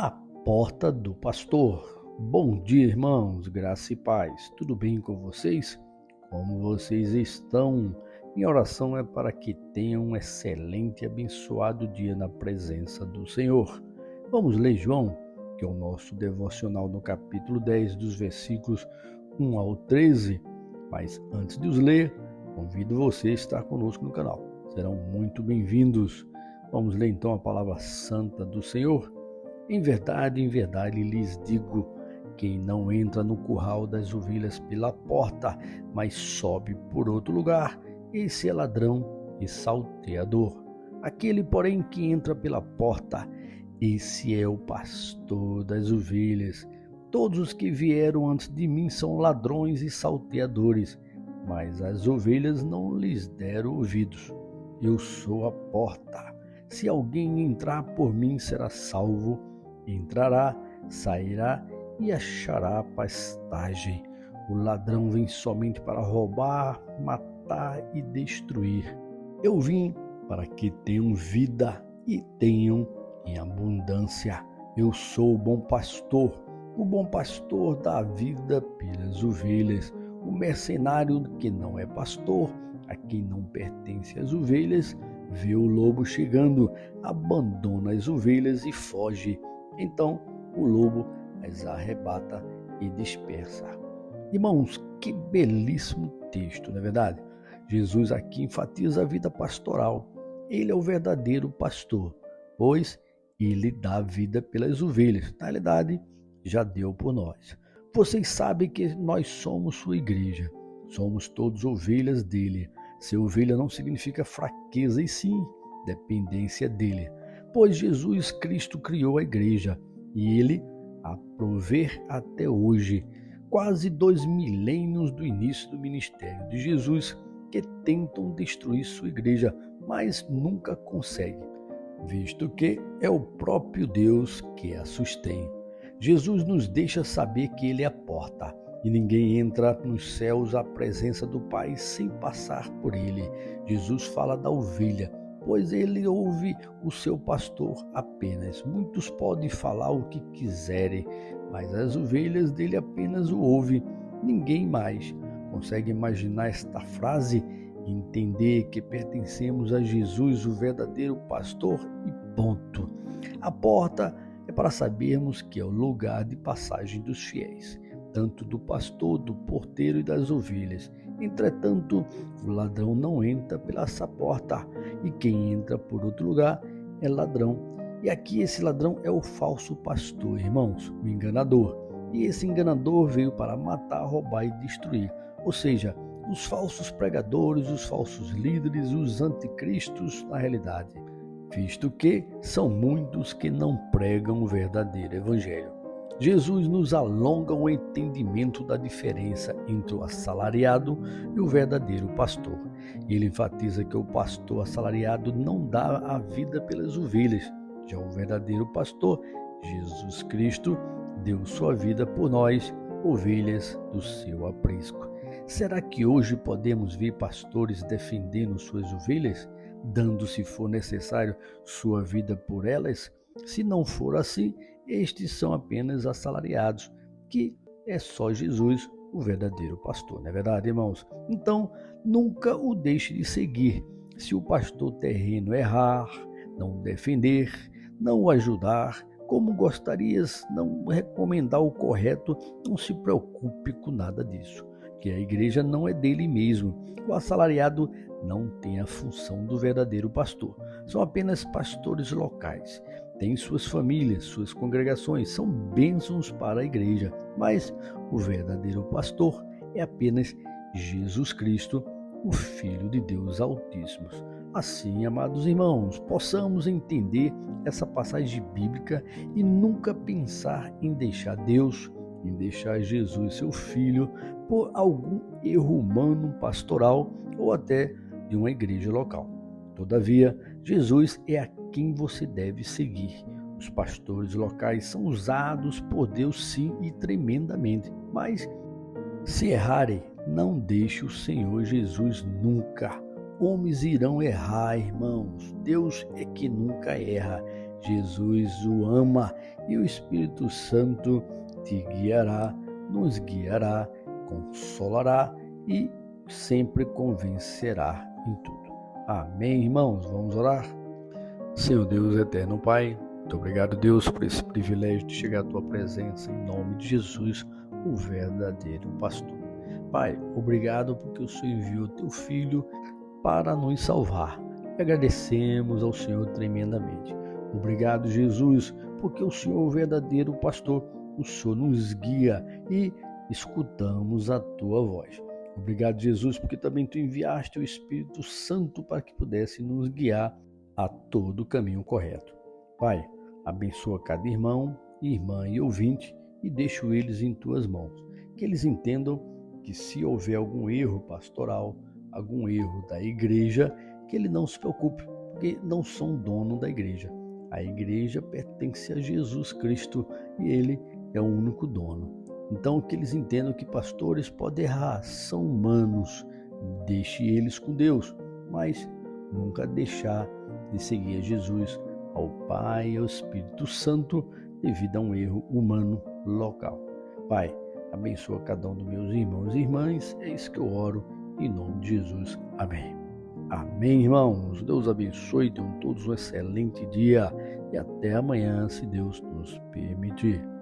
A porta do pastor. Bom dia, irmãos, graça e paz. Tudo bem com vocês? Como vocês estão? Minha oração é para que tenham um excelente e abençoado dia na presença do Senhor. Vamos ler João, que é o nosso devocional no capítulo 10, dos versículos 1 ao 13. Mas antes de os ler, convido você a estar conosco no canal. Serão muito bem-vindos. Vamos ler então a palavra santa do Senhor. Em verdade lhes digo, quem não entra no curral das ovelhas pela porta, mas sobe por outro lugar, esse é ladrão e salteador. Aquele, porém, que entra pela porta, esse é o pastor das ovelhas. Todos os que vieram antes de mim são ladrões e salteadores, mas as ovelhas não lhes deram ouvidos. Eu sou a porta. Se alguém entrar por mim, será salvo. Entrará, sairá e achará pastagem. O ladrão vem somente para roubar, matar e destruir. Eu vim para que tenham vida e tenham em abundância. Eu sou o bom pastor. O bom pastor dá vida pelas ovelhas. O mercenário que não é pastor, a quem não pertence as ovelhas, vê o lobo chegando, abandona as ovelhas e foge. Então o lobo as arrebata e dispersa. Irmãos, que belíssimo texto, não é verdade? Jesus aqui enfatiza a vida pastoral. Ele é o verdadeiro pastor, pois ele dá vida pelas ovelhas. Na realidade, já deu por nós. Vocês sabem que nós somos sua igreja. Somos todos ovelhas dele. Ser ovelha não significa fraqueza, e sim dependência dele. Pois Jesus Cristo criou a igreja e ele a prover até hoje, quase 2 milênios do início do ministério de Jesus, que tentam destruir sua igreja, mas nunca conseguem, visto que é o próprio Deus que a sustém. Jesus nos deixa saber que ele é a porta e ninguém entra nos céus à presença do Pai sem passar por ele. Jesus fala da ovelha, pois ele ouve o seu pastor apenas. Muitos podem falar o que quiserem, mas as ovelhas dele apenas o ouvem, ninguém mais. Consegue imaginar esta frase? Entender que pertencemos a Jesus, o verdadeiro pastor, e ponto. A porta é para sabermos que é o lugar de passagem dos fiéis, tanto do pastor, do porteiro e das ovelhas. Entretanto, o ladrão não entra pela essa porta, e quem entra por outro lugar é ladrão. E aqui esse ladrão é o falso pastor, irmãos, o enganador. E esse enganador veio para matar, roubar e destruir. Ou seja, os falsos pregadores, os falsos líderes, os anticristos na realidade, visto que são muitos que não pregam o verdadeiro evangelho. Jesus nos alonga o entendimento da diferença entre o assalariado e o verdadeiro pastor. Ele enfatiza que o pastor assalariado não dá a vida pelas ovelhas. Já o verdadeiro pastor, Jesus Cristo, deu sua vida por nós, ovelhas do seu aprisco. Será que hoje podemos ver pastores defendendo suas ovelhas, dando, se for necessário, sua vida por elas? Se não for assim, estes são apenas assalariados, que é só Jesus, o verdadeiro pastor, não é verdade, irmãos? Então, nunca o deixe de seguir. Se o pastor terreno errar, não o defender, não o ajudar como gostarias, não recomendar o correto, não se preocupe com nada disso, que a igreja não é dele mesmo. O assalariado não tem a função do verdadeiro pastor. São apenas pastores locais. Têm suas famílias, suas congregações, são bênçãos para a igreja. Mas o verdadeiro pastor é apenas Jesus Cristo, o Filho de Deus Altíssimo. Assim, amados irmãos, possamos entender essa passagem bíblica e nunca pensar em deixar Deus, em deixar Jesus, seu Filho, por algum erro humano, pastoral ou até de uma igreja local. Todavia, Jesus é a quem você deve seguir. Os pastores locais são usados por Deus sim e tremendamente, mas se errarem, não deixe o Senhor Jesus nunca. Homens irão errar, irmãos. Deus é que nunca erra. Jesus o ama e o Espírito Santo te guiará, nos guiará, consolará e sempre convencerá em tudo. Amém, irmãos? Vamos orar? Senhor Deus eterno Pai, muito obrigado, Deus, por esse privilégio de chegar à Tua presença em nome de Jesus, o verdadeiro pastor. Pai, obrigado porque o Senhor enviou o Teu Filho para nos salvar. E agradecemos ao Senhor tremendamente. Obrigado, Jesus, porque o Senhor é o verdadeiro pastor. O Senhor nos guia e escutamos a Tua voz. Obrigado, Jesus, porque também Tu enviaste o Espírito Santo para que pudesse nos guiar a todo o caminho correto. Pai, abençoa cada irmão, irmã e ouvinte e deixo eles em Tuas mãos. Que eles entendam que se houver algum erro pastoral, algum erro da igreja, que ele não se preocupe, porque não são dono da igreja. A igreja pertence a Jesus Cristo e Ele é o único dono. Então, que eles entendam que pastores podem errar, são humanos, deixe eles com Deus, mas nunca deixar de seguir a Jesus, ao Pai e ao Espírito Santo, devido a um erro humano local. Pai, abençoa cada um dos meus irmãos e irmãs, é isso que eu oro, em nome de Jesus. Amém. Amém, irmãos. Deus abençoe, tenham todos um excelente dia e até amanhã, se Deus nos permitir.